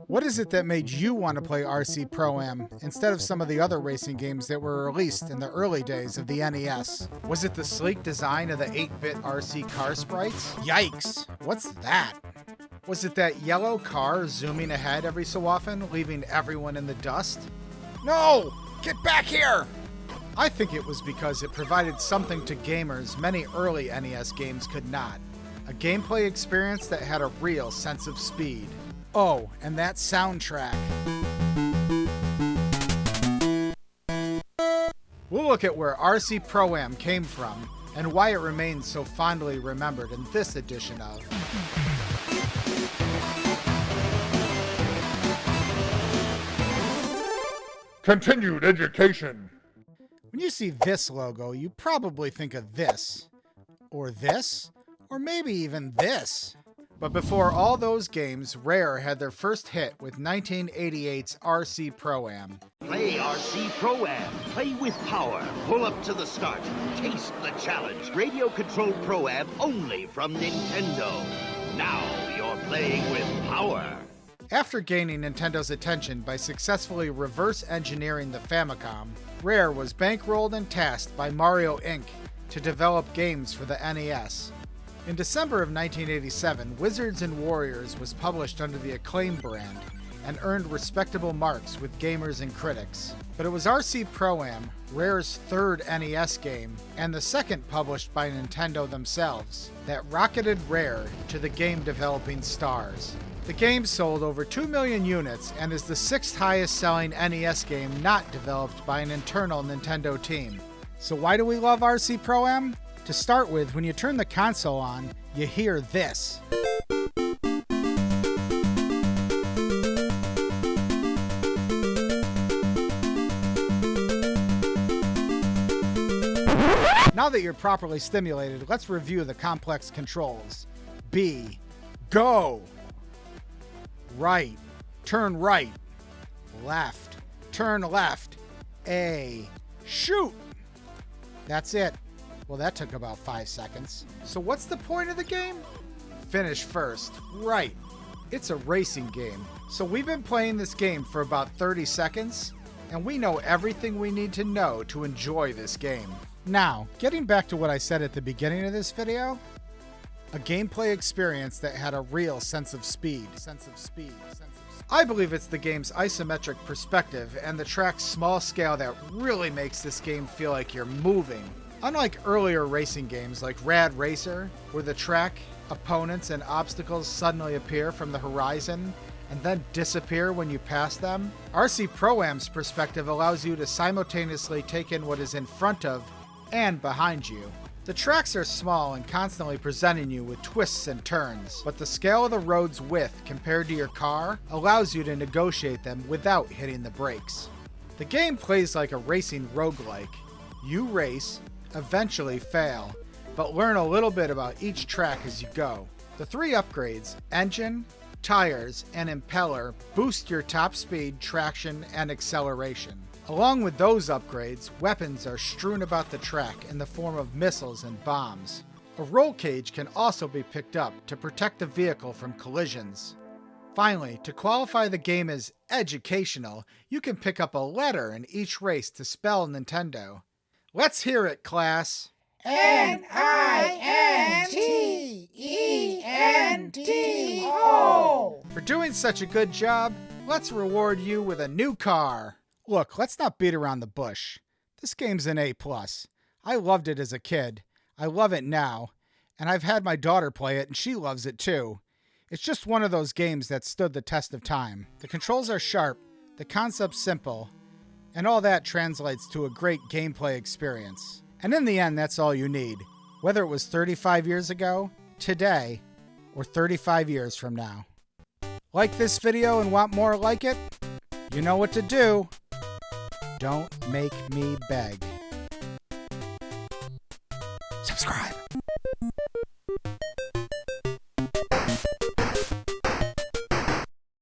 What is it that made you want to play RC Pro-Am instead of some of the other racing games that were released in the early days of the NES? Was it the sleek design of the 8-bit RC car sprites? Yikes, what's that? Was it that yellow car zooming ahead every so often, leaving everyone in the dust? No! Get back here! I think it was because it provided something to gamers many early NES games could not. A gameplay experience that had a real sense of speed. Oh, and that soundtrack. We'll look at where RC Pro-Am came from and why it remains so fondly remembered in this edition of Continued Education. When you see this logo, you probably think of this, or maybe even this. But before all those games, Rare had their first hit with 1988's RC Pro-Am. Play RC Pro-Am. Play with power. Pull up to the start. Taste the challenge. Radio-controlled Pro-Am only from Nintendo. Now you're playing with power. After gaining Nintendo's attention by successfully reverse engineering the Famicom, Rare was bankrolled and tasked by Mario Inc. to develop games for the NES. In December of 1987, Wizards and Warriors was published under the Acclaim brand and earned respectable marks with gamers and critics. But it was RC Pro-Am, Rare's third NES game, and the second published by Nintendo themselves, that rocketed Rare to the game developing stars. The game sold over 2 million units and is the sixth highest selling NES game not developed by an internal Nintendo team. So why do we love RC Pro-Am? To start with, when you turn the console on, you hear this. Now that you're properly stimulated, let's review the complex controls. B, go. Right, turn right. Left, turn left. A, shoot. That's it. Well, that took about 5 seconds. So what's the point of the game? Finish first. Right. It's a racing game. So we've been playing this game for about 30 seconds, and we know everything we need to know to enjoy this game. Now, getting back to what I said at the beginning of this video, a gameplay experience that had a real sense of speed. I believe it's the game's isometric perspective and the track's small scale that really makes this game feel like you're moving. Unlike earlier racing games like Rad Racer, where the track, opponents, and obstacles suddenly appear from the horizon and then disappear when you pass them, RC Pro-Am's perspective allows you to simultaneously take in what is in front of and behind you. The tracks are small and constantly presenting you with twists and turns, but the scale of the road's width compared to your car allows you to negotiate them without hitting the brakes. The game plays like a racing roguelike. You race, eventually fail, but learn a little bit about each track as you go. The 3 upgrades, engine, tires, and impeller, boost your top speed, traction, and acceleration. Along with those upgrades, weapons are strewn about the track in the form of missiles and bombs. A roll cage can also be picked up to protect the vehicle from collisions. Finally, to qualify the game as educational, you can pick up a letter in each race to spell Nintendo. Let's hear it, class. Nintendo. For doing such a good job, let's reward you with a new car. Look, let's not beat around the bush. This game's an A+. I loved it as a kid. I love it now. And I've had my daughter play it, and she loves it too. It's just one of those games that stood the test of time. The controls are sharp, the concept's simple, and all that translates to a great gameplay experience. And in the end, that's all you need. Whether it was 35 years ago, today, or 35 years from now. Like this video and want more like it? You know what to do. Don't make me beg. Subscribe.